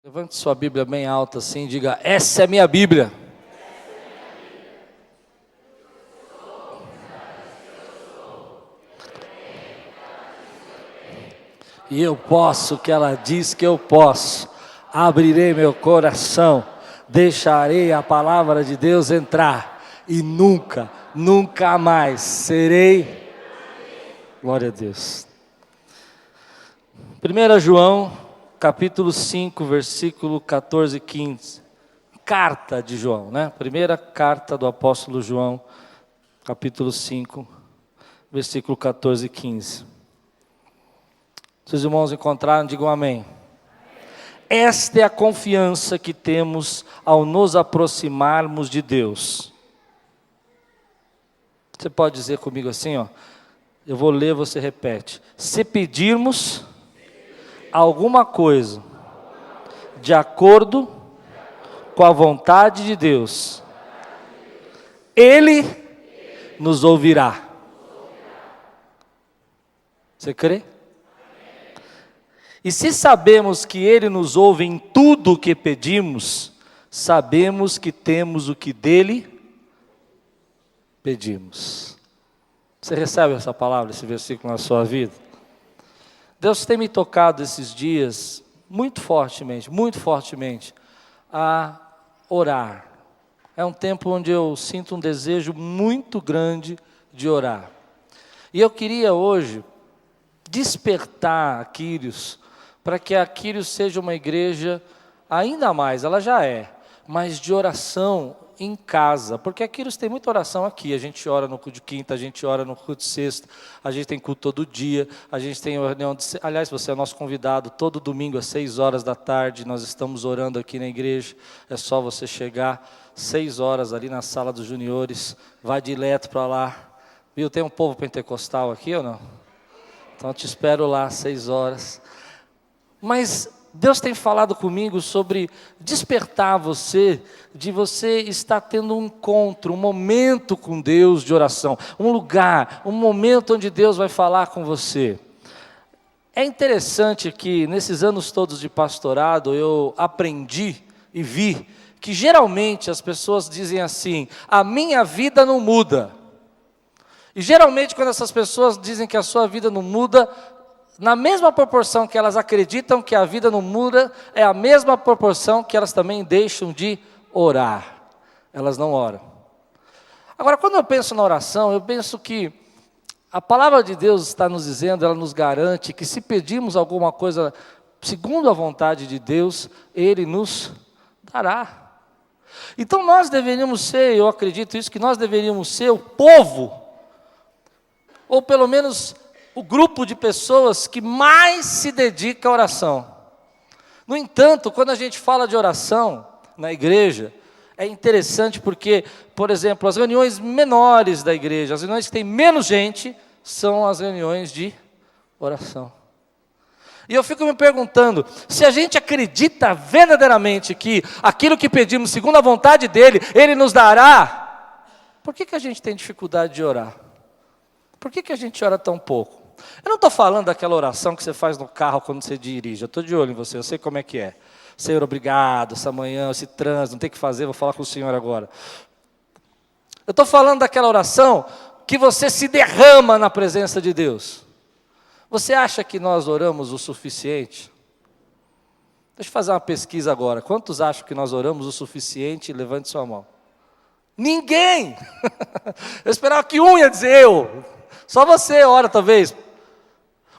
Levante sua Bíblia bem alta assim e diga: essa é minha Bíblia. E eu posso o que ela diz que eu posso. Abrirei meu coração, deixarei a palavra de Deus entrar e nunca mais serei. Glória a Deus. 1 João, capítulo 5, versículo 14 e 15. Carta de João, né? Primeira carta do apóstolo João, capítulo 5, versículo 14 e 15. Se os irmãos encontraram, digam amém. Esta é a confiança que temos ao nos aproximarmos de Deus. Você pode dizer comigo assim, ó. Eu vou ler, você repete. Se pedirmos alguma coisa de acordo com a vontade de Deus, Ele nos ouvirá. Você crê? E se sabemos que Ele nos ouve em tudo o que pedimos, sabemos que temos o que dEle pedimos. Você recebe essa palavra, esse versículo na sua vida? Deus tem me tocado esses dias muito fortemente, a orar. É um tempo onde eu sinto um desejo muito grande de orar. E eu queria hoje despertar Quírios, para que a Quírios seja uma igreja ainda mais, ela já é, mas de oração em casa, porque a Quírios tem muita oração aqui, a gente ora no culto de quinta, a gente ora no culto de sexta, a gente tem culto todo dia, a gente tem reunião, aliás, você é nosso convidado, todo domingo às 6 horas da tarde, nós estamos orando aqui na igreja, é só você chegar, 6 horas ali na sala dos juniores, vai direto para lá, viu, tem um povo pentecostal aqui ou não? Então eu te espero lá às 6 horas. Mas Deus tem falado comigo sobre despertar você, de você estar tendo um encontro, um momento com Deus de oração, um lugar, um momento onde Deus vai falar com você. É interessante que nesses anos todos de pastorado eu aprendi e vi que geralmente as pessoas dizem assim: a minha vida não muda. E geralmente quando essas pessoas dizem que a sua vida não muda, na mesma proporção que elas acreditam que a vida não muda, é a mesma proporção que elas também deixam de orar. Elas não oram. Agora, quando eu penso na oração, eu penso que a palavra de Deus está nos dizendo, ela nos garante que se pedirmos alguma coisa segundo a vontade de Deus, Ele nos dará. Então nós deveríamos ser, eu acredito isso, que nós deveríamos ser o povo, ou pelo menos o grupo de pessoas que mais se dedica à oração. No entanto, quando a gente fala de oração na igreja, é interessante porque, por exemplo, as reuniões menores da igreja, as reuniões que tem menos gente, são as reuniões de oração. E eu fico me perguntando, se a gente acredita verdadeiramente que aquilo que pedimos segundo a vontade dEle, Ele nos dará, por que a gente tem dificuldade de orar? Por que a gente ora tão pouco? Eu não estou falando daquela oração que você faz no carro quando você dirige. Eu estou de olho em você, eu sei como é que é. Senhor, obrigado, essa manhã, esse trânsito, não tem o que fazer, vou falar com o Senhor agora. Eu estou falando daquela oração que você se derrama na presença de Deus. Você acha que nós oramos o suficiente? Deixa eu fazer uma pesquisa agora. Quantos acham que nós oramos o suficiente? Levante sua mão. Ninguém! Eu esperava que um ia dizer eu. Só você ora, talvez.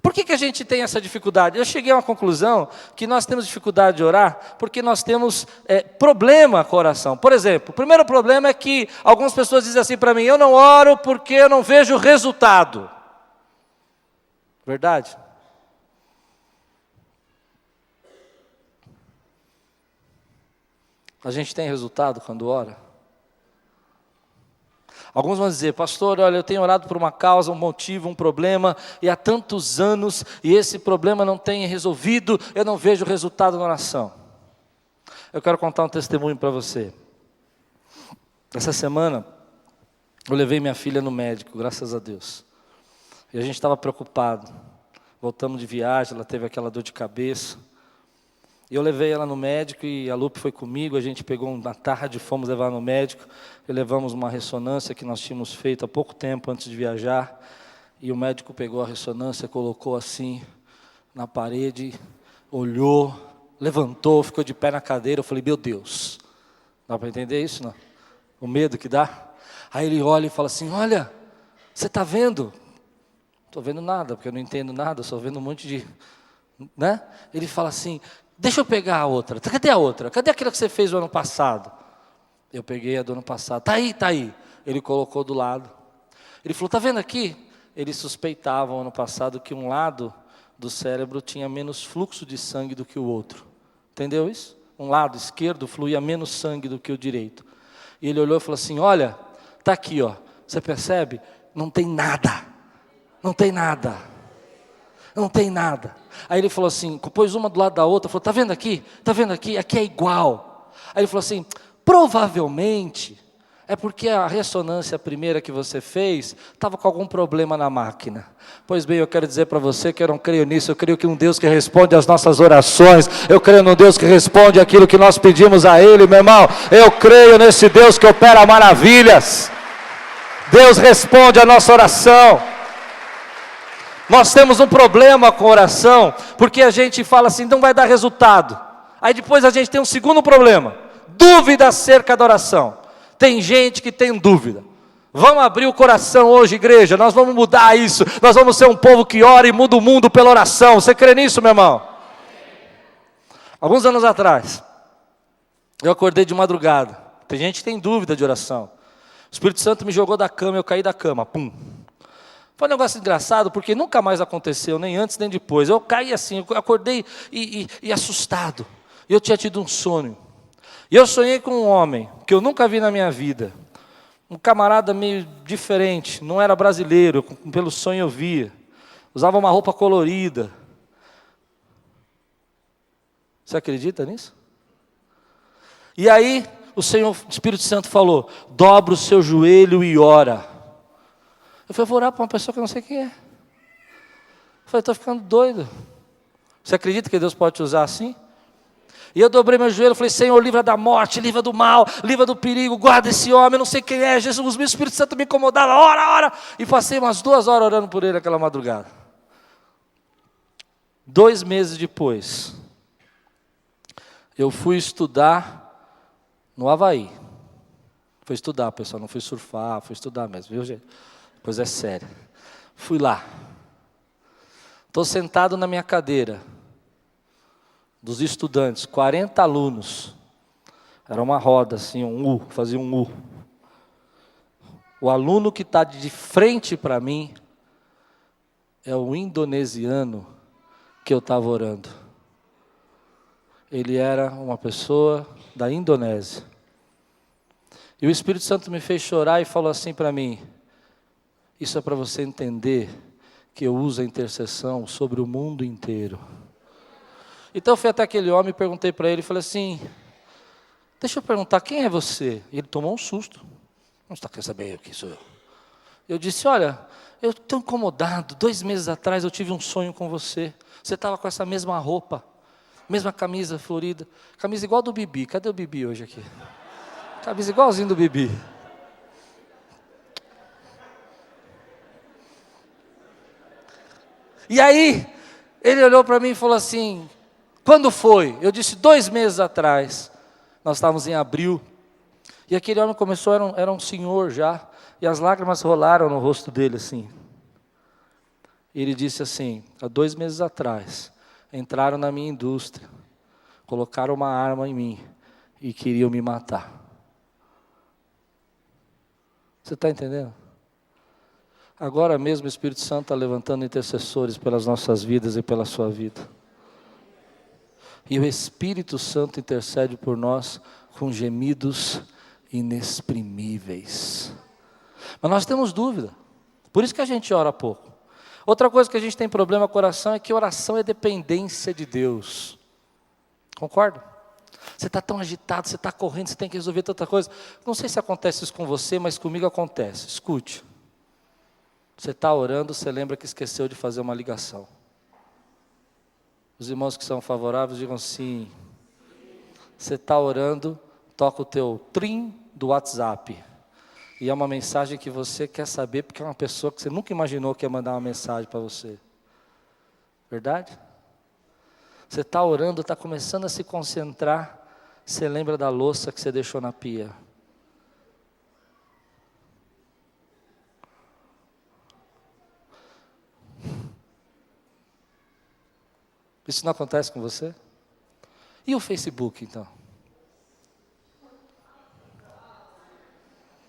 Por que a gente tem essa dificuldade? Eu cheguei a uma conclusão que nós temos dificuldade de orar porque nós temos problema com a oração. Por exemplo, o primeiro problema é que algumas pessoas dizem assim para mim: eu não oro porque eu não vejo resultado. Verdade? A gente tem resultado quando ora? Alguns vão dizer: pastor, olha, eu tenho orado por uma causa, um motivo, um problema, e há tantos anos, e esse problema não tem resolvido, eu não vejo resultado na oração. Eu quero contar um testemunho para você. Essa semana, eu levei minha filha no médico, graças a Deus. E a gente estava preocupado. Voltamos de viagem, ela teve aquela dor de cabeça. E eu levei ela no médico e a Lupe foi comigo, a gente pegou uma tarde, fomos levar no médico, e levamos uma ressonância que nós tínhamos feito há pouco tempo antes de viajar, e o médico pegou a ressonância, colocou assim na parede, olhou, levantou, ficou de pé na cadeira, eu falei, meu Deus, dá para entender isso, não? O medo que dá? Aí ele olha e fala assim, olha, você está vendo? Não estou vendo nada, porque eu não entendo nada, só vendo um monte de... né? Ele fala assim, deixa eu pegar a outra. Cadê a outra? Cadê aquela que você fez o ano passado? Eu peguei a do ano passado. Está aí, está aí. Ele colocou do lado. Ele falou, está vendo aqui? Eles suspeitavam ano passado que um lado do cérebro tinha menos fluxo de sangue do que o outro. Entendeu isso? Um lado esquerdo fluía menos sangue do que o direito. E ele olhou e falou assim, olha, está aqui, ó. Você percebe? Não tem nada. Não tem nada. Não tem nada. Aí ele falou assim, pôs uma do lado da outra, falou, está vendo aqui? Está vendo aqui? Aqui é igual. Aí ele falou assim, provavelmente é porque a ressonância primeira que você fez estava com algum problema na máquina. Pois bem, eu quero dizer para você que eu não creio nisso, eu creio que um Deus que responde às nossas orações, eu creio num Deus que responde aquilo que nós pedimos a Ele, meu irmão. Eu creio nesse Deus que opera maravilhas. Deus responde a nossa oração. Nós temos um problema com oração, porque a gente fala assim, não vai dar resultado. Aí depois a gente tem um segundo problema, dúvida acerca da oração. Tem gente que tem dúvida. Vamos abrir o coração hoje, igreja, nós vamos mudar isso. Nós vamos ser um povo que ora e muda o mundo pela oração. Você crê nisso, meu irmão? Alguns anos atrás, eu acordei de madrugada. Tem gente que tem dúvida de oração. O Espírito Santo me jogou da cama, eu caí da cama, pum. Foi um negócio engraçado, porque nunca mais aconteceu, nem antes nem depois. Eu caí assim, eu acordei e assustado. Eu tinha tido um sonho. E eu sonhei com um homem, que eu nunca vi na minha vida. Um camarada meio diferente, não era brasileiro, pelo sonho eu via. Usava uma roupa colorida. Você acredita nisso? E aí, o Espírito Santo falou, dobra o seu joelho e ora. Eu falei, vou orar para uma pessoa que eu não sei quem é. Eu falei, estou ficando doido. Você acredita que Deus pode te usar assim? E eu dobrei meu joelho e falei, Senhor, livra da morte, livra do mal, livra do perigo, guarda esse homem, eu não sei quem é, Jesus, o Espírito Santo me incomodava, ora. E passei umas 2 horas orando por ele aquela madrugada. 2 meses depois, eu fui estudar no Havaí. Fui estudar, pessoal, não fui surfar, fui estudar mesmo, viu, gente? Pois é sério. Fui lá. Estou sentado na minha cadeira. Dos estudantes, 40 alunos. Era uma roda assim, um U, fazia um U. O aluno que está de frente para mim é o indonesiano que eu estava orando. Ele era uma pessoa da Indonésia. E o Espírito Santo me fez chorar e falou assim para mim, isso é para você entender que eu uso a intercessão sobre o mundo inteiro. Então eu fui até aquele homem e perguntei para ele, falei assim, deixa eu perguntar, quem é você? E ele tomou um susto. Não está querendo saber quem sou eu. Eu disse, olha, eu estou incomodado, 2 meses atrás eu tive um sonho com você. Você estava com essa mesma roupa, mesma camisa florida, camisa igual do Bibi. Cadê o Bibi hoje aqui? Camisa igualzinho do Bibi. E aí, ele olhou para mim e falou assim, quando foi? Eu disse, 2 meses atrás. Nós estávamos em abril. E aquele homem começou, era um senhor já. E as lágrimas rolaram no rosto dele assim. E ele disse assim, há 2 meses atrás, entraram na minha indústria, colocaram uma arma em mim e queriam me matar. Você está entendendo? Agora mesmo o Espírito Santo está levantando intercessores pelas nossas vidas e pela sua vida. E o Espírito Santo intercede por nós com gemidos inexprimíveis. Mas nós temos dúvida. Por isso que a gente ora pouco. Outra coisa que a gente tem problema com oração é que oração é dependência de Deus. Concorda? Você está tão agitado, você está correndo, você tem que resolver tanta coisa. Não sei se acontece isso com você, mas comigo acontece. Escute. Você está orando, você lembra que esqueceu de fazer uma ligação. Os irmãos que são favoráveis digam sim. Você está orando, toca o teu trim do WhatsApp. E é uma mensagem que você quer saber, porque é uma pessoa que você nunca imaginou que ia mandar uma mensagem para você. Verdade? Você está orando, está começando a se concentrar, você lembra da louça que você deixou na pia. Isso não acontece com você? E o Facebook, então?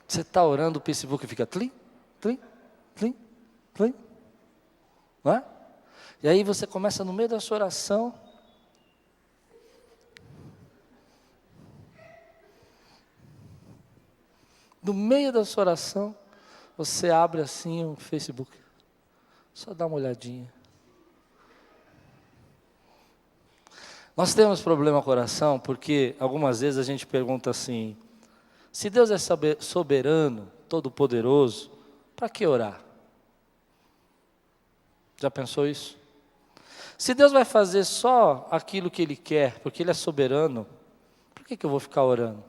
Você está orando, o Facebook fica tlim, tlim, tlim, tlim. Não é? E aí você começa no meio da sua oração. No meio da sua oração, você abre assim o Facebook. Só dá uma olhadinha. Nós temos problema com o coração porque algumas vezes a gente pergunta assim: se Deus é soberano, todo-poderoso, para que orar? Já pensou isso? Se Deus vai fazer só aquilo que Ele quer, porque Ele é soberano, por que eu vou ficar orando?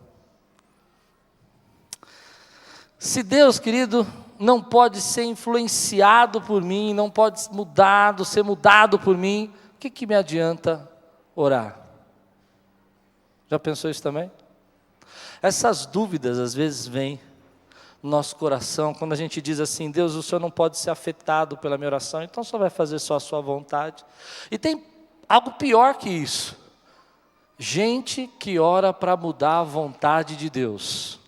Se Deus, querido, não pode ser influenciado por mim, não pode ser mudado por mim, o que me adianta orar? Já pensou isso também? Essas dúvidas às vezes vêm no nosso coração, quando a gente diz assim: Deus, o Senhor não pode ser afetado pela minha oração, então só vai fazer só a sua vontade. E tem algo pior que isso, gente que ora para mudar a vontade de Deus.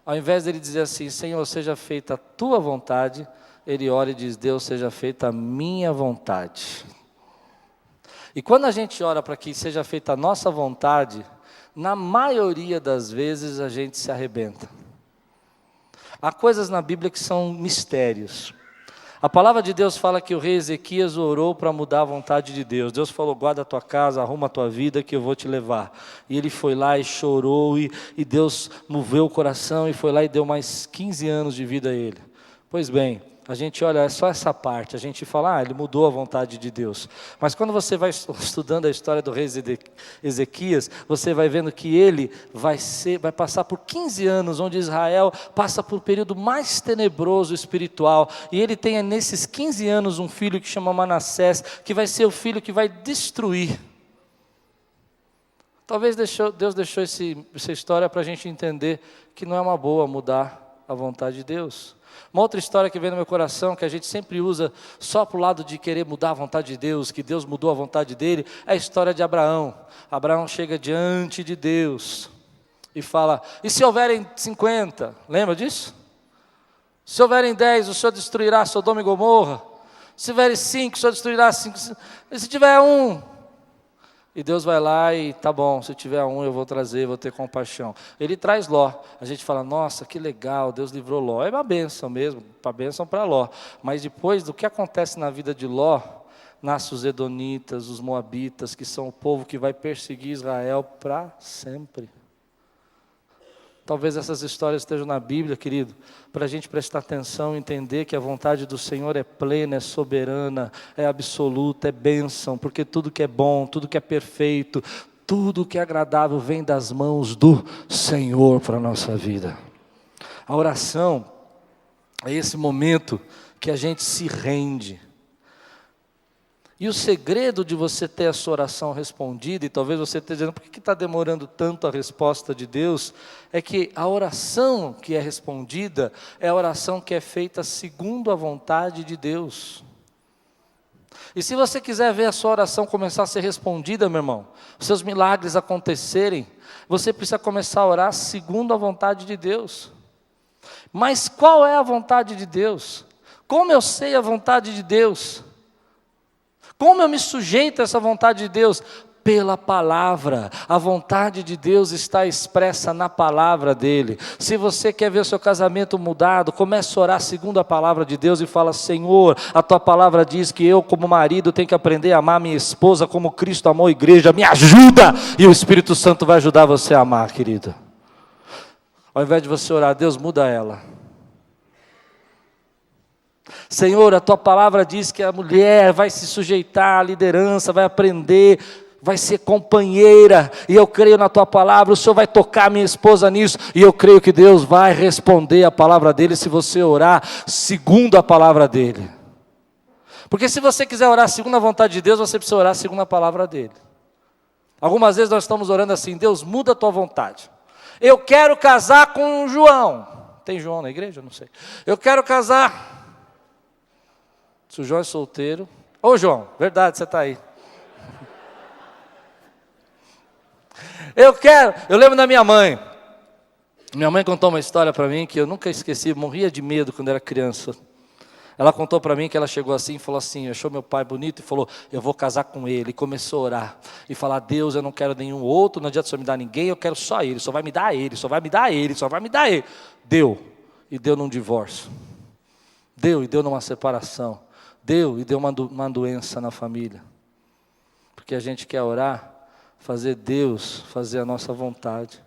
Ao invés dele dizer assim: Senhor, seja feita a tua vontade, ele ora e diz: Deus, seja feita a minha vontade. E quando a gente ora para que seja feita a nossa vontade, na maioria das vezes a gente se arrebenta. Há coisas na Bíblia que são mistérios. A palavra de Deus fala que o rei Ezequias orou para mudar a vontade de Deus. Deus falou: guarda a tua casa, arruma a tua vida que eu vou te levar. E ele foi lá e chorou e Deus moveu o coração e foi lá e deu mais 15 anos de vida a ele. Pois bem, a gente olha só essa parte, a gente fala: ele mudou a vontade de Deus. Mas quando você vai estudando a história do rei Ezequias, você vai vendo que ele vai passar por 15 anos, onde Israel passa por um período mais tenebroso espiritual, e ele tem nesses 15 anos um filho que chama Manassés, que vai ser o filho que vai destruir. Talvez Deus deixou essa história para a gente entender que não é uma boa mudar a vontade de Deus. Uma outra história que vem no meu coração, que a gente sempre usa só para o lado de querer mudar a vontade de Deus, que Deus mudou a vontade dele, é a história de Abraão. Abraão chega diante de Deus e fala: e se houverem 50? Lembra disso? Se houverem 10, o Senhor destruirá Sodoma e Gomorra. Se houverem 5, o Senhor destruirá 5. E se tiver 1? E Deus vai lá e: tá bom, se tiver 1 eu vou trazer, vou ter compaixão. Ele traz Ló. A gente fala: nossa, que legal, Deus livrou Ló. É uma bênção mesmo, uma bênção para Ló. Mas depois do que acontece na vida de Ló, nascem os Edonitas, os Moabitas, que são o povo que vai perseguir Israel para sempre. Talvez essas histórias estejam na Bíblia, querido, para a gente prestar atenção e entender que a vontade do Senhor é plena, é soberana, é absoluta, é bênção, porque tudo que é bom, tudo que é perfeito, tudo que é agradável vem das mãos do Senhor para a nossa vida. A oração é esse momento que a gente se rende. E o segredo de você ter a sua oração respondida, e talvez você esteja dizendo: por que está demorando tanto a resposta de Deus? É que a oração que é respondida é a oração que é feita segundo a vontade de Deus. E se você quiser ver a sua oração começar a ser respondida, meu irmão, os seus milagres acontecerem, você precisa começar a orar segundo a vontade de Deus. Mas qual é a vontade de Deus? Como eu sei a vontade de Deus? Como eu me sujeito a essa vontade de Deus? Pela palavra. A vontade de Deus está expressa na palavra dele. Se você quer ver o seu casamento mudado, comece a orar segundo a palavra de Deus e fala: Senhor, a tua palavra diz que eu como marido tenho que aprender a amar minha esposa como Cristo amou a igreja. Me ajuda! E o Espírito Santo vai ajudar você a amar, querido. Ao invés de você orar: Deus, muda ela. Senhor, a tua palavra diz que a mulher vai se sujeitar à liderança, vai aprender, vai ser companheira, e eu creio na tua palavra. O Senhor vai tocar minha esposa nisso, e eu creio que Deus vai responder a palavra dele se você orar segundo a palavra dele. Porque se você quiser orar segundo a vontade de Deus, você precisa orar segundo a palavra dele. Algumas vezes nós estamos orando assim: Deus, muda a tua vontade. Eu quero casar com o João. Tem João na igreja? Não sei. Eu quero casar. Se o João é solteiro. Ô João, verdade, você está aí. Eu lembro da minha mãe. Minha mãe contou uma história para mim que eu nunca esqueci, morria de medo quando era criança. Ela contou para mim que ela chegou assim e falou assim, achou meu pai bonito e falou: eu vou casar com ele. E começou a orar e falar: Deus, eu não quero nenhum outro, não adianta o Senhor me dar ninguém, eu quero só ele, só vai me dar ele, só vai me dar ele, só vai me dar ele. Deu, e deu num divórcio. Deu, e deu numa separação. Deu, e deu uma doença na família. Porque a gente quer orar, fazer Deus fazer a nossa vontade.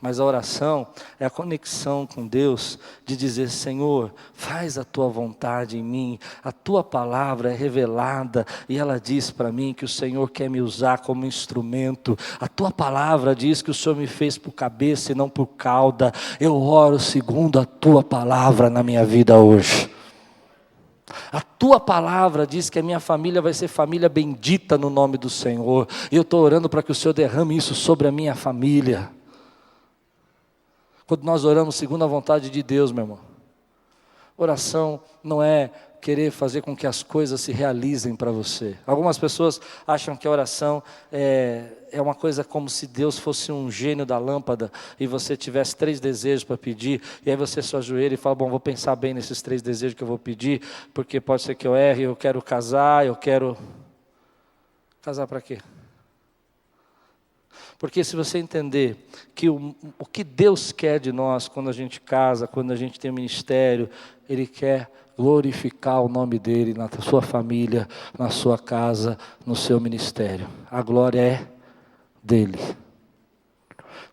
Mas a oração é a conexão com Deus, de dizer: Senhor, faz a tua vontade em mim, a tua palavra é revelada, e ela diz para mim que o Senhor quer me usar como instrumento, a tua palavra diz que o Senhor me fez por cabeça e não por cauda. Eu oro segundo a tua palavra na minha vida hoje. A tua palavra diz que a minha família vai ser família bendita no nome do Senhor, e eu estou orando para que o Senhor derrame isso sobre a minha família. Quando nós oramos segundo a vontade de Deus, meu irmão, oração não é querer fazer com que as coisas se realizem para você. Algumas pessoas acham que a oração é uma coisa como se Deus fosse um gênio da lâmpada e você tivesse 3 desejos para pedir, e aí você se ajoelha e fala: bom, vou pensar bem nesses 3 desejos que eu vou pedir, porque pode ser que eu erre. Eu quero casar, eu quero... Casar para quê? Porque se você entender que o que Deus quer de nós quando a gente casa, quando a gente tem um ministério, Ele quer glorificar o nome dEle na sua família, na sua casa, no seu ministério. A glória é dEle.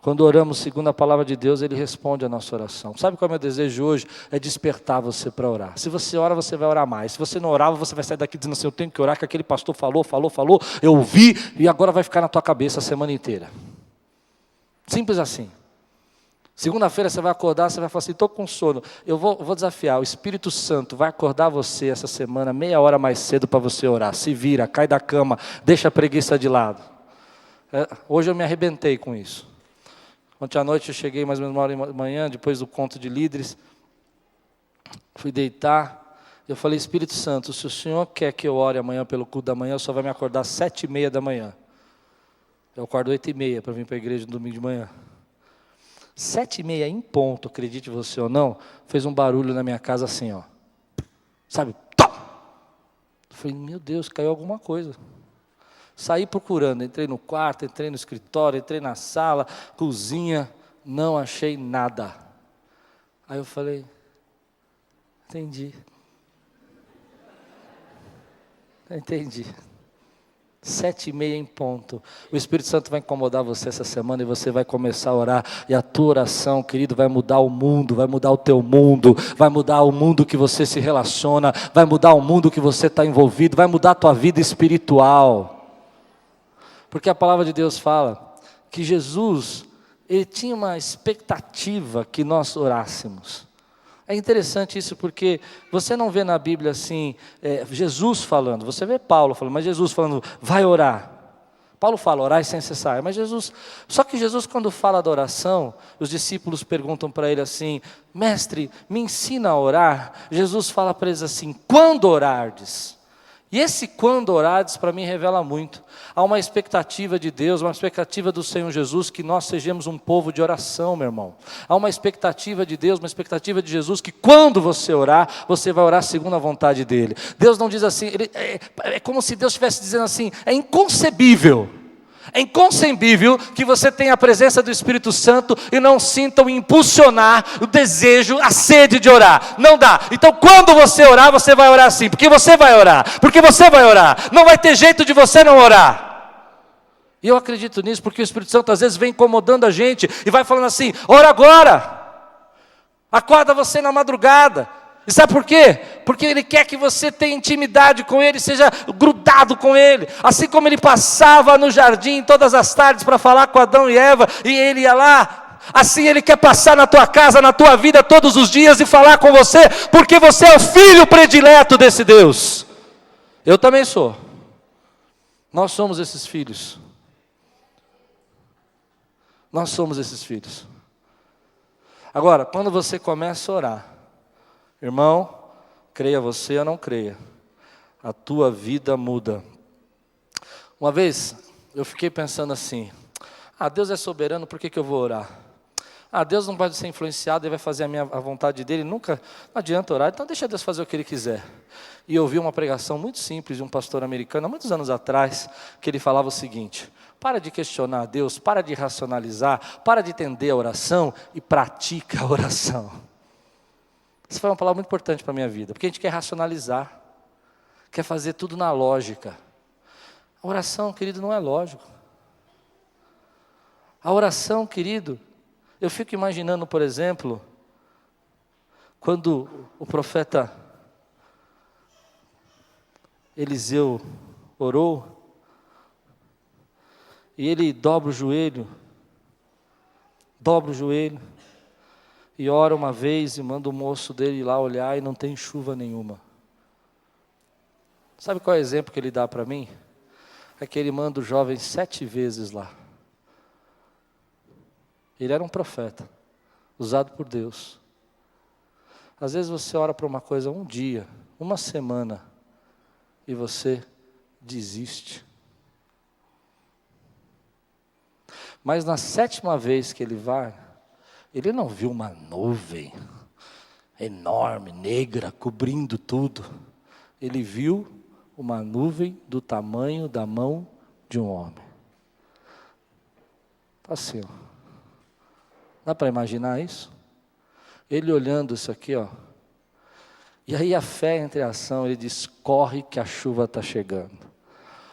Quando oramos segundo a palavra de Deus, Ele responde a nossa oração. Sabe qual é o meu desejo hoje? É despertar você para orar. Se você ora, você vai orar mais. Se você não orava, você vai sair daqui dizendo assim: eu tenho que orar, que aquele pastor falou, eu ouvi, e agora vai ficar na tua cabeça a semana inteira. Simples assim. Segunda-feira você vai acordar, você vai falar assim: estou com sono. Eu vou desafiar, o Espírito Santo vai acordar você essa semana, meia hora mais cedo para você orar. Se vira, cai da cama, deixa a preguiça de lado. Hoje eu me arrebentei com isso. Ontem à noite eu cheguei mais ou menos 1h da manhã, depois do conto de líderes, fui deitar, eu falei: Espírito Santo, se o Senhor quer que eu ore amanhã pelo culto da manhã, o Senhor vai me acordar às 7h30 da manhã. Eu acordo 8h30 para vir para a igreja no domingo de manhã. 7h30 em ponto, acredite você ou não, fez um barulho na minha casa assim, ó. Sabe? Tom! Eu falei: meu Deus, caiu alguma coisa. Saí procurando, entrei no quarto, entrei no escritório, entrei na sala, cozinha, não achei nada. Aí eu falei: entendi. 7h30 em ponto. O Espírito Santo vai incomodar você essa semana e você vai começar a orar. E a tua oração, querido, vai mudar o mundo, vai mudar o teu mundo, vai mudar o mundo que você se relaciona, vai mudar o mundo que você está envolvido, vai mudar a tua vida espiritual. Porque a palavra de Deus fala que Jesus, Ele tinha uma expectativa que nós orássemos. É interessante isso, porque você não vê na Bíblia assim, Jesus falando, você vê Paulo falando, mas Jesus falando: vai orar. Paulo fala: orai sem cessar, mas Jesus, só que Jesus, quando fala da oração, os discípulos perguntam para Ele assim: mestre, me ensina a orar. Jesus fala para eles assim: quando orardes. E esse quando orardes para mim revela muito. Há uma expectativa de Deus, uma expectativa do Senhor Jesus, que nós sejamos um povo de oração, meu irmão. Há uma expectativa de Deus, uma expectativa de Jesus, que quando você orar, você vai orar segundo a vontade dEle. Deus não diz assim, é como se Deus estivesse dizendo assim: é inconcebível que você tenha a presença do Espírito Santo e não sinta o impulsionar, o desejo, a sede de orar. Não dá. Então quando você orar, você vai orar assim, porque você vai orar, não vai ter jeito de você não orar. E eu acredito nisso, porque o Espírito Santo às vezes vem incomodando a gente, e vai falando assim: ora agora, acorda você na madrugada, E sabe por quê? Porque Ele quer que você tenha intimidade com Ele, seja grudado com Ele. Assim como Ele passava no jardim todas as tardes para falar com Adão e Eva, e Ele ia lá, assim Ele quer passar na tua casa, na tua vida todos os dias e falar com você, porque você é o filho predileto desse Deus. Eu também sou. Nós somos esses filhos. Nós somos esses filhos. Agora, quando você começa a orar, irmão, creia você ou não creia, a tua vida muda. Uma vez, eu fiquei pensando assim, Deus é soberano, por que eu vou orar? Deus não pode ser influenciado, Ele vai fazer a vontade dEle, não adianta orar, então deixa Deus fazer o que Ele quiser. E eu ouvi uma pregação muito simples de um pastor americano, há muitos anos atrás, que ele falava o seguinte: para de questionar a Deus, para de racionalizar, para de entender a oração e pratica a oração. Essa foi uma palavra muito importante para a minha vida, porque a gente quer racionalizar, quer fazer tudo na lógica. A oração, querido, não é lógico. A oração, querido, eu fico imaginando, por exemplo, quando o profeta Eliseu orou, e ele dobra o joelho, e ora uma vez e manda o moço dele ir lá olhar e não tem chuva nenhuma. Sabe qual é o exemplo que ele dá para mim? É que ele manda o jovem 7 vezes lá. Ele era um profeta, usado por Deus. Às vezes você ora para uma coisa um dia, uma semana, e você desiste. Mas na 7ª vez que ele vai, ele não viu uma nuvem enorme, negra, cobrindo tudo. Ele viu uma nuvem do tamanho da mão de um homem. Assim, ó. Dá para imaginar isso? Ele olhando isso aqui, ó. E aí a fé entre a ação, ele diz: corre que a chuva está chegando.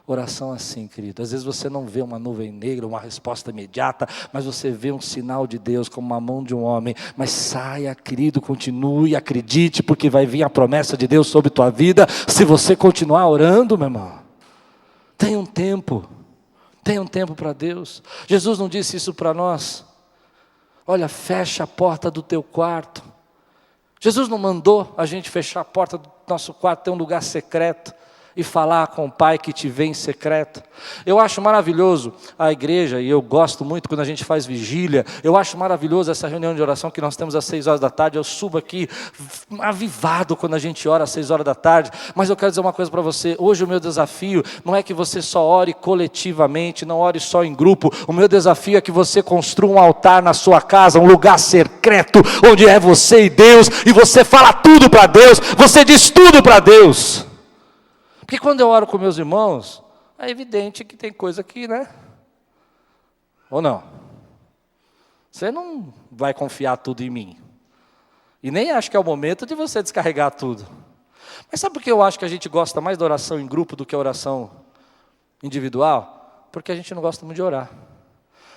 Oração assim, querido. Às vezes você não vê uma nuvem negra, uma resposta imediata, mas você vê um sinal de Deus como uma mão de um homem. Mas saia, querido, continue, acredite, porque vai vir a promessa de Deus sobre tua vida, se você continuar orando, meu irmão. Tenha um tempo para Deus. Jesus não disse isso para nós? Olha, fecha a porta do teu quarto. Jesus não mandou a gente fechar a porta do nosso quarto, ter um lugar secreto e falar com o Pai que te vê em secreto. Eu acho maravilhoso a igreja, e eu gosto muito quando a gente faz vigília, eu acho maravilhoso essa reunião de oração que nós temos às 6 horas da tarde, eu subo aqui avivado quando a gente ora às 6 horas da tarde, mas eu quero dizer uma coisa para você, hoje o meu desafio não é que você só ore coletivamente, não ore só em grupo, o meu desafio é que você construa um altar na sua casa, um lugar secreto, onde é você e Deus, e você fala tudo para Deus, você diz tudo para Deus. Porque quando eu oro com meus irmãos, é evidente que tem coisa aqui, né? Ou não? Você não vai confiar tudo em mim. E nem acho que é o momento de você descarregar tudo. Mas sabe por que eu acho que a gente gosta mais da oração em grupo do que a oração individual? Porque a gente não gosta muito de orar.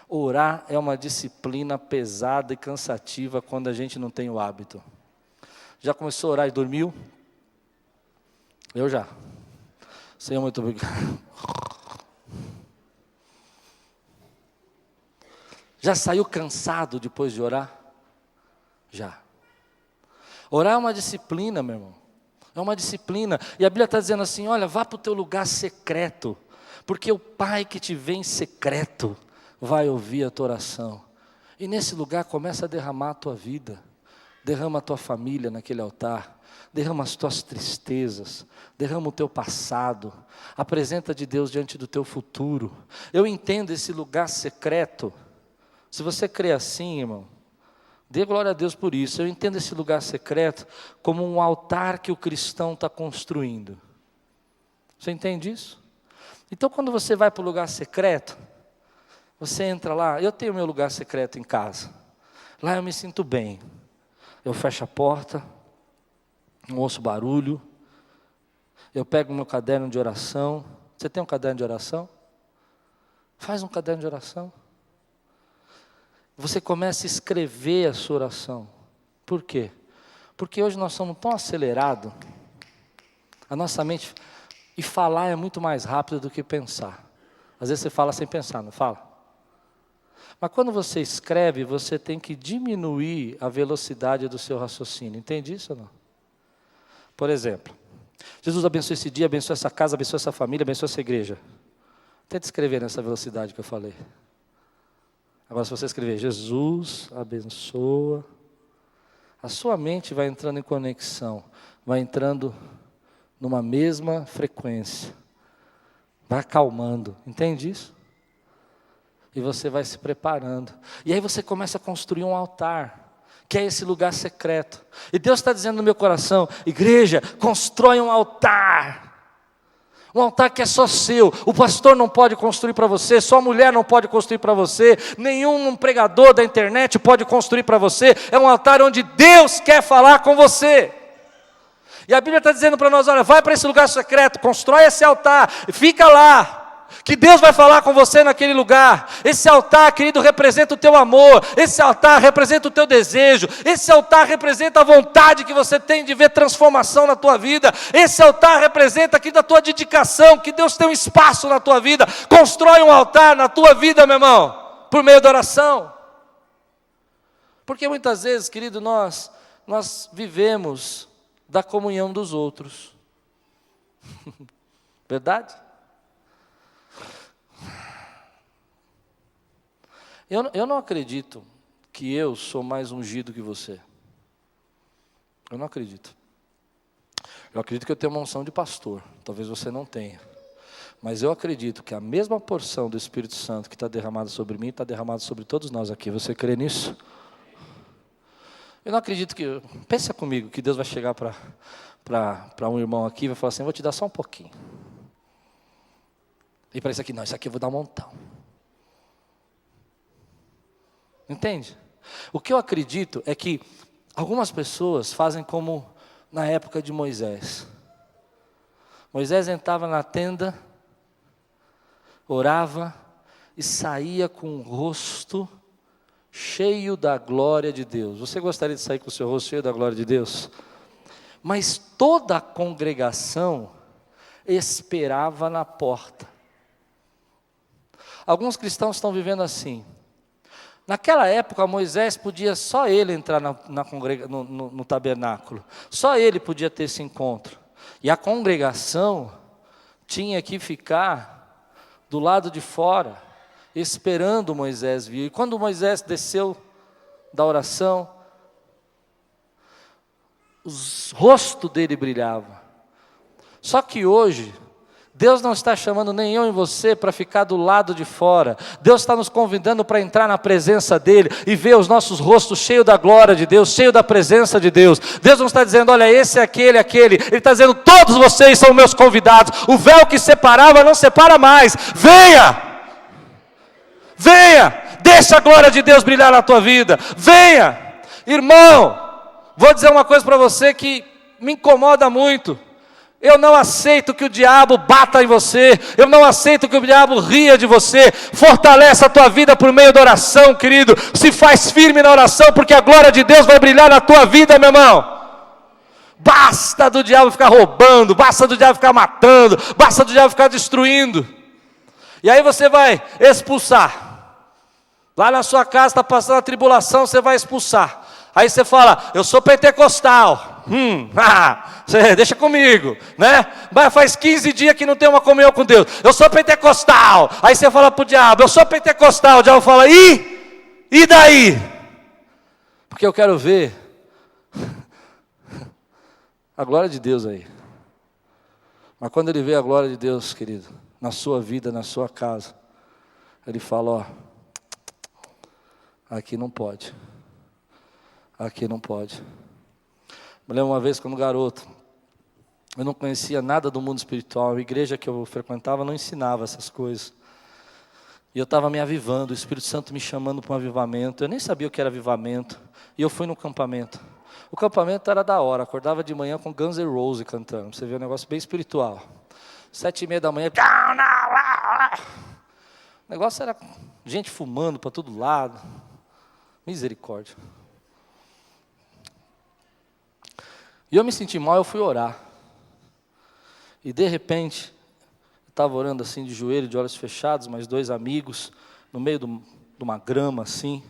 Orar é uma disciplina pesada e cansativa quando a gente não tem o hábito. Já começou a orar e dormiu? Eu já. Senhor, muito obrigado. Já saiu cansado depois de orar? Já. Orar é uma disciplina, meu irmão. É uma disciplina. E a Bíblia está dizendo assim, olha, vá para o teu lugar secreto, porque o Pai que te vê em secreto vai ouvir a tua oração. E nesse lugar começa a derramar a tua vida. Derrama a tua família naquele altar. Derrama as tuas tristezas, derrama o teu passado, apresenta de Deus diante do teu futuro. Eu entendo esse lugar secreto. Se você crê assim, irmão, dê glória a Deus por isso. Eu entendo esse lugar secreto como um altar que o cristão está construindo. Você entende isso? Então quando você vai para o lugar secreto, você entra lá, eu tenho meu lugar secreto em casa. Lá eu me sinto bem. Eu fecho a porta, não ouço barulho, eu pego o meu caderno de oração. Você tem um caderno de oração? Faz um caderno de oração. Você começa a escrever a sua oração. Por quê? Porque hoje nós somos tão acelerados, a nossa mente, e falar é muito mais rápido do que pensar. Às vezes você fala sem pensar, não fala? Mas quando você escreve, você tem que diminuir a velocidade do seu raciocínio. Entende isso ou não? Por exemplo, Jesus abençoe esse dia, abençoe essa casa, abençoe essa família, abençoe essa igreja. Tenta escrever nessa velocidade que eu falei. Agora, se você escrever, Jesus abençoa, a sua mente vai entrando em conexão, vai entrando numa mesma frequência, vai acalmando, entende isso? E você vai se preparando, e aí você começa a construir um altar, que é esse lugar secreto, e Deus está dizendo no meu coração, igreja, constrói um altar que é só seu, o pastor não pode construir para você, sua mulher não pode construir para você, nenhum pregador da internet pode construir para você, é um altar onde Deus quer falar com você. E a Bíblia está dizendo para nós, olha, vai para esse lugar secreto, constrói esse altar, fica lá, que Deus vai falar com você naquele lugar. Esse altar, querido, representa o teu amor, esse altar representa o teu desejo, esse altar representa a vontade que você tem de ver transformação na tua vida, esse altar representa, querido, a tua dedicação, que Deus tem um espaço na tua vida. Constrói um altar na tua vida, meu irmão, por meio da oração. Porque muitas vezes, querido, nós vivemos da comunhão dos outros. Verdade? Eu não acredito que eu sou mais ungido que você. Eu não acredito. Eu acredito que eu tenho uma unção de pastor. Talvez você não tenha. Mas eu acredito que a mesma porção do Espírito Santo que está derramada sobre mim, está derramada sobre todos nós aqui. Você crê nisso? Eu não acredito que... Pensa comigo que Deus vai chegar para um irmão aqui e vai falar assim, vou te dar só um pouquinho. E para isso aqui, não, isso aqui eu vou dar um montão. Entende? O que eu acredito é que algumas pessoas fazem como na época de Moisés. Moisés entrava na tenda, orava e saía com o rosto cheio da glória de Deus. Você gostaria de sair com o seu rosto cheio da glória de Deus? Mas toda a congregação esperava na porta. Alguns cristãos estão vivendo assim. Naquela época, Moisés podia só ele entrar no tabernáculo. Só ele podia ter esse encontro. E a congregação tinha que ficar do lado de fora, esperando Moisés vir. E quando Moisés desceu da oração, o rosto dele brilhava. Só que hoje, Deus não está chamando nem eu e você para ficar do lado de fora. Deus está nos convidando para entrar na presença dEle e ver os nossos rostos cheios da glória de Deus, cheios da presença de Deus. Deus não está dizendo, olha, esse é aquele. Ele está dizendo, todos vocês são meus convidados. O véu que separava não separa mais. Venha! Venha! Deixa a glória de Deus brilhar na tua vida. Venha! Irmão, vou dizer uma coisa para você que me incomoda muito. Eu não aceito que o diabo bata em você. Eu não aceito que o diabo ria de você. Fortalece a tua vida por meio da oração, querido. Se faz firme na oração, porque a glória de Deus vai brilhar na tua vida, meu irmão. Basta do diabo ficar roubando, basta do diabo ficar matando, basta do diabo ficar destruindo. E aí você vai expulsar. Lá na sua casa está passando a tribulação, você vai expulsar. Aí você fala, eu sou pentecostal. Deixa comigo, né? Mas faz 15 dias que não tem uma comunhão com Deus. Eu sou pentecostal. Aí você fala para o diabo, eu sou pentecostal. O diabo fala, e daí? Porque eu quero ver a glória de Deus aí. Mas quando ele vê a glória de Deus, querido, na sua vida, na sua casa, ele fala, aqui não pode. Aqui não pode. Me lembro uma vez quando garoto, eu não conhecia nada do mundo espiritual, a igreja que eu frequentava não ensinava essas coisas. E eu estava me avivando, o Espírito Santo me chamando para um avivamento, eu nem sabia o que era avivamento, e eu fui no campamento. O campamento era da hora, acordava de manhã com Guns N' Roses cantando, você vê um negócio bem espiritual. 7:30 da manhã, o negócio era gente fumando para todo lado, misericórdia. E eu me senti mal, eu fui orar. E de repente, eu estava orando assim de joelho, de olhos fechados, mais 2 amigos, no meio de uma grama assim.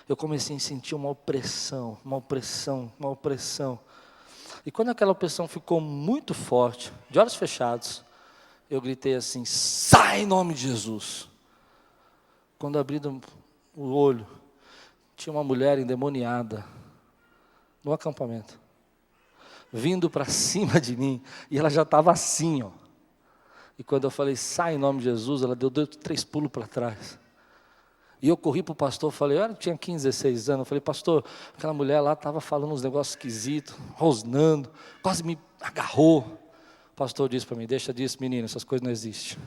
Eu comecei a sentir uma opressão, uma opressão, uma opressão. E quando aquela opressão ficou muito forte, de olhos fechados, eu gritei assim: sai em nome de Jesus. Quando abri o olho, tinha uma mulher endemoniada no acampamento, vindo para cima de mim, e ela já estava assim, ó. E quando eu falei, sai em nome de Jesus, ela deu 3 pulos para trás. E eu corri para o pastor, falei, eu tinha 15, 16 anos, eu falei, pastor, aquela mulher lá estava falando uns negócios esquisitos, rosnando, quase me agarrou. O pastor disse para mim, deixa disso, menino, essas coisas não existem.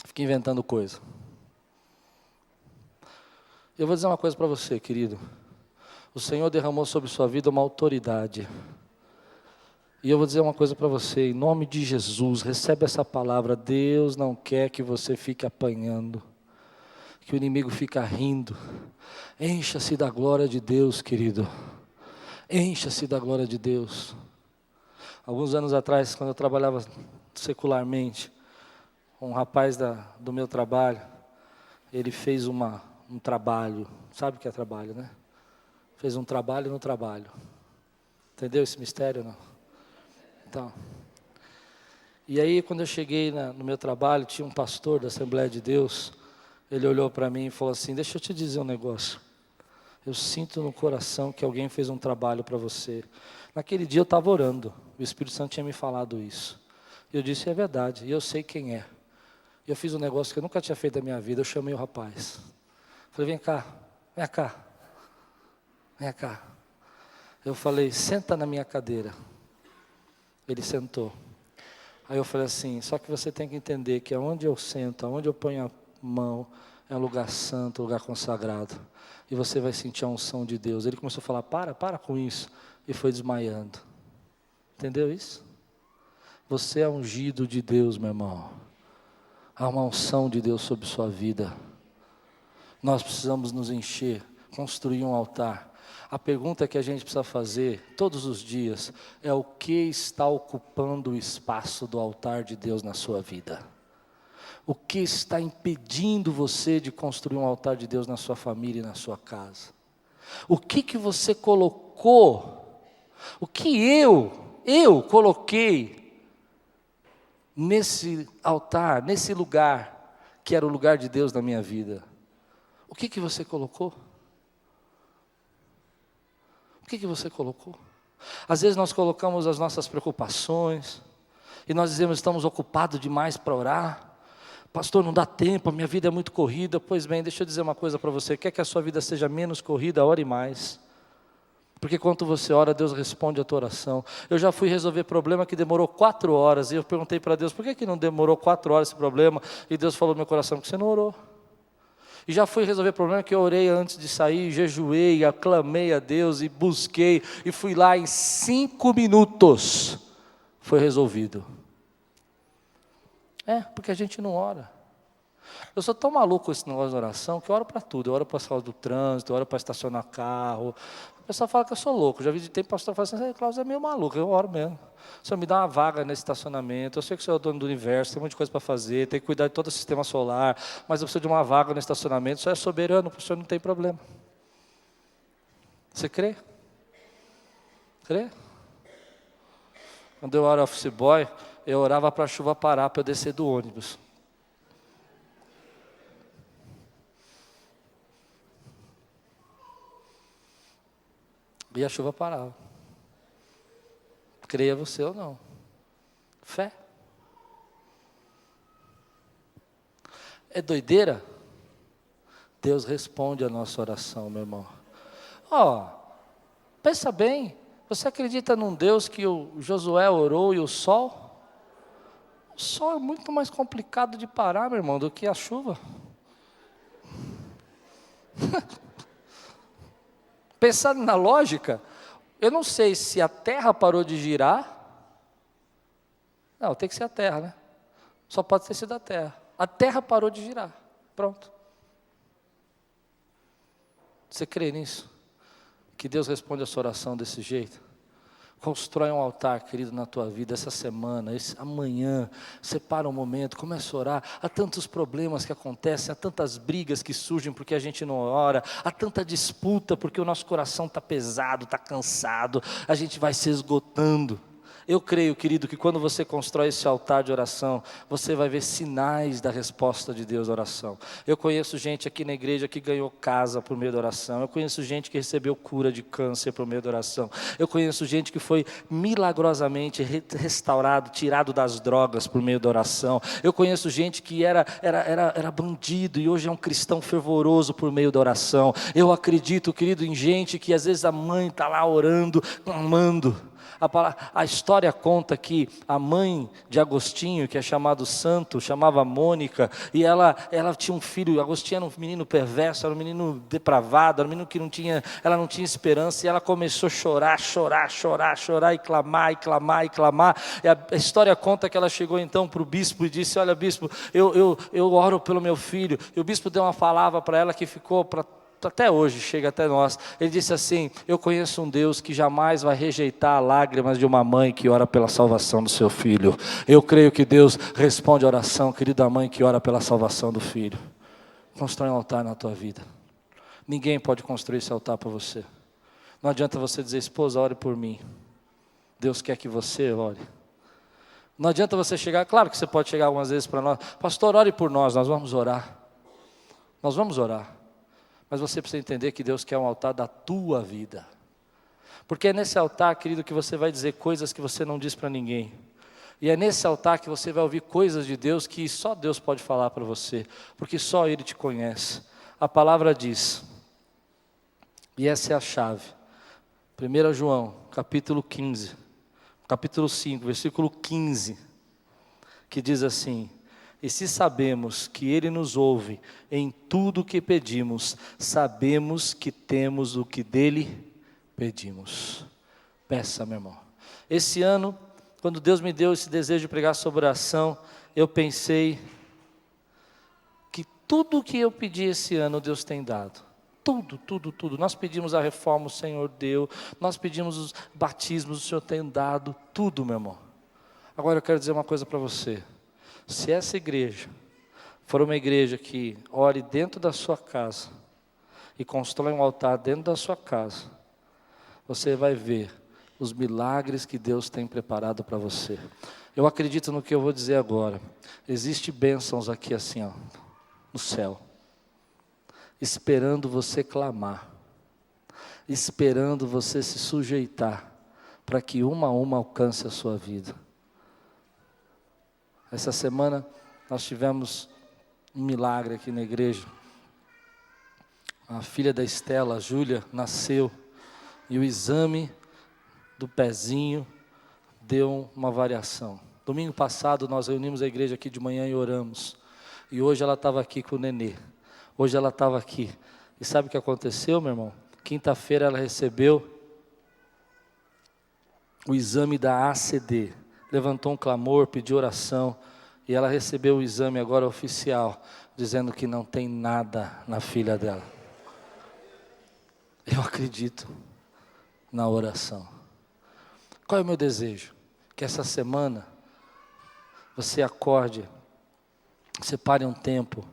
Fica inventando coisa. Eu vou dizer uma coisa para você, querido. O Senhor derramou sobre sua vida uma autoridade. E eu vou dizer uma coisa para você, em nome de Jesus, recebe essa palavra. Deus não quer que você fique apanhando, que o inimigo fique rindo. Encha-se da glória de Deus, querido. Encha-se da glória de Deus. Alguns anos atrás, quando eu trabalhava secularmente, um rapaz do meu trabalho, ele fez um trabalho, sabe o que é trabalho, né? Fez um trabalho no trabalho. Entendeu esse mistério, não? Então, e aí quando eu cheguei no meu trabalho, tinha um pastor da Assembleia de Deus, ele olhou para mim e falou assim, deixa eu te dizer um negócio, eu sinto no coração que alguém fez um trabalho para você. Naquele dia eu estava orando, o Espírito Santo tinha me falado isso, e eu disse, é verdade, e eu sei quem é. E eu fiz um negócio que eu nunca tinha feito na minha vida, eu chamei o rapaz, falei, vem cá, vem cá, vem cá. Eu falei, senta na minha cadeira. Ele sentou. Aí eu falei assim, só que você tem que entender que aonde eu sento, aonde eu ponho a mão, é um lugar santo, um lugar consagrado. E você vai sentir a unção de Deus. Ele começou a falar, para com isso. E foi desmaiando. Entendeu isso? Você é ungido de Deus, meu irmão. Há uma unção de Deus sobre sua vida. Nós precisamos nos encher, construir um altar. A pergunta que a gente precisa fazer todos os dias é o que está ocupando o espaço do altar de Deus na sua vida? O que está impedindo você de construir um altar de Deus na sua família e na sua casa? O que você colocou? O que eu coloquei nesse altar, nesse lugar, que era o lugar de Deus na minha vida? O que você colocou? O que você colocou? Às vezes nós colocamos as nossas preocupações, e nós dizemos, estamos ocupados demais para orar. Pastor, não dá tempo, a minha vida é muito corrida. Pois bem, deixa eu dizer uma coisa para você, quer que a sua vida seja menos corrida, ore mais. Porque quando você ora, Deus responde a tua oração. Eu já fui resolver problema que demorou 4 horas, e eu perguntei para Deus, por que não demorou 4 horas esse problema? E Deus falou no meu coração, que você não orou. E já fui resolver problema que eu orei antes de sair, jejuei, aclamei a Deus e busquei, e fui lá em 5 minutos, foi resolvido. Porque a gente não ora. Eu sou tão maluco com esse negócio de oração, que eu oro para tudo, eu oro para a sala do trânsito, eu oro para estacionar carro. O pessoal fala que eu sou louco, já vi de tempo pastor falando assim, Cláudio é meio maluco, eu oro mesmo. O Senhor me dá uma vaga nesse estacionamento, eu sei que o Senhor é o dono do universo, tem um monte de coisa para fazer, tem que cuidar de todo o sistema solar, mas eu preciso de uma vaga no estacionamento, o Senhor é soberano, o Senhor não tem problema. Você crê? Crê? Quando eu era office boy, eu orava para a chuva parar, para eu descer do ônibus. E a chuva parava. Creia você ou não. Fé. É doideira? Deus responde a nossa oração, meu irmão. Pensa bem. Você acredita num Deus que o Josué orou e o sol? O sol é muito mais complicado de parar, meu irmão, do que a chuva. Pensando na lógica, eu não sei se a terra parou de girar. Não, tem que ser a terra, né? Só pode ter sido a terra. A terra parou de girar. Pronto. Você crê nisso? que Deus responde a sua oração desse jeito? Constrói um altar, querido, na tua vida, essa semana, amanhã, separa um momento, começa a orar. Há tantos problemas que acontecem, há tantas brigas que surgem porque a gente não ora, há tanta disputa porque o nosso coração está pesado, está cansado, a gente vai se esgotando. Eu creio, querido, que quando você constrói esse altar de oração, você vai ver sinais da resposta de Deus à oração. Eu conheço gente aqui na igreja que ganhou casa por meio da oração. Eu conheço gente que recebeu cura de câncer por meio da oração. Eu conheço gente que foi milagrosamente restaurado, tirado das drogas por meio da oração. Eu conheço gente que era bandido e hoje é um cristão fervoroso por meio da oração. Eu acredito, querido, em gente que às vezes a mãe está lá orando, clamando. A história conta que a mãe de Agostinho, que é chamado santo, chamava Mônica, e ela tinha um filho. Agostinho era um menino perverso, era um menino depravado, era um menino que ela não tinha esperança, e ela começou a chorar, e clamar. E a história conta que ela chegou então para o bispo e disse: olha, bispo, eu oro pelo meu filho. E o bispo deu uma palavra para ela que ficou até hoje, chega até nós. Ele disse assim: eu conheço um Deus que jamais vai rejeitar lágrimas de uma mãe que ora pela salvação do seu filho. Eu creio que Deus responde a oração, querida mãe, que ora pela salvação do filho. Constrói um altar na tua vida. Ninguém pode construir esse altar para você. Não adianta você dizer: esposa, ore por mim. Deus quer que você ore. Não adianta você chegar, claro que você pode chegar algumas vezes para nós: pastor, ore por nós vamos orar. Nós vamos orar. Mas você precisa entender que Deus quer um altar da tua vida. Porque é nesse altar, querido, que você vai dizer coisas que você não diz para ninguém. E é nesse altar que você vai ouvir coisas de Deus que só Deus pode falar para você. Porque só Ele te conhece. A palavra diz, e essa é a chave. 1 João, capítulo 5, versículo 15. Que diz assim: e se sabemos que Ele nos ouve em tudo o que pedimos, sabemos que temos o que dEle pedimos. Peça, meu irmão. Esse ano, quando Deus me deu esse desejo de pregar sobre oração, eu pensei que tudo o que eu pedi esse ano, Deus tem dado. Tudo. Nós pedimos a reforma, o Senhor deu. Nós pedimos os batismos, o Senhor tem dado. Tudo, meu irmão. Agora eu quero dizer uma coisa para você. Se essa igreja for uma igreja que ore dentro da sua casa e constrói um altar dentro da sua casa, você vai ver os milagres que Deus tem preparado para você. Eu acredito no que eu vou dizer agora. Existem bênçãos aqui assim, ó, no céu, esperando você clamar, esperando você se sujeitar, para que uma a uma alcance a sua vida. Essa semana nós tivemos um milagre aqui na igreja. A filha da Estela, a Júlia, nasceu e o exame do pezinho deu uma variação. Domingo passado nós reunimos a igreja aqui de manhã e oramos. E hoje ela estava aqui com o nenê. Hoje ela estava aqui. E sabe o que aconteceu, meu irmão? Quinta-feira ela recebeu o exame da ACD. Levantou um clamor, pediu oração, e ela recebeu o exame agora oficial, dizendo que não tem nada na filha dela. Eu acredito na oração. Qual é o meu desejo? Que essa semana você acorde, separe um tempo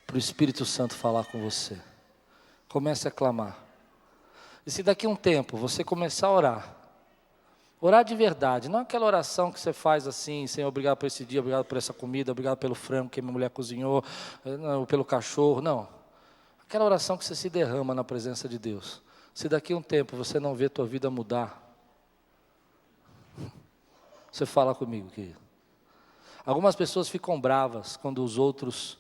para o Espírito Santo falar com você. Comece a clamar. E se daqui a um tempo você começar a orar de verdade, não aquela oração que você faz assim: Senhor, obrigado por esse dia, obrigado por essa comida, obrigado pelo frango que minha mulher cozinhou, ou pelo cachorro, não. Aquela oração que você se derrama na presença de Deus. Se daqui a um tempo você não vê a tua vida mudar, você fala comigo, querido. Algumas pessoas ficam bravas quando os outros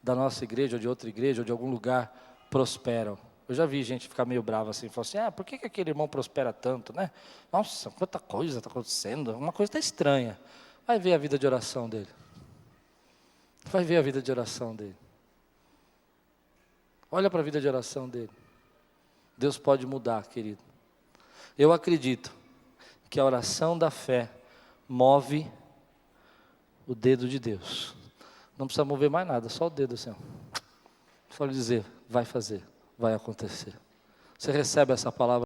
da nossa igreja, ou de outra igreja, ou de algum lugar, prosperam. Eu já vi gente ficar meio brava assim, falar assim: por que aquele irmão prospera tanto, né? Nossa, quanta coisa está acontecendo, uma coisa está estranha. Vai ver a vida de oração dele. Vai ver a vida de oração dele. Olha para a vida de oração dele. Deus pode mudar, querido. Eu acredito que a oração da fé move o dedo de Deus. Não precisa mover mais nada, só o dedo assim. Só lhe dizer: vai fazer, vai acontecer. Você recebe essa palavra?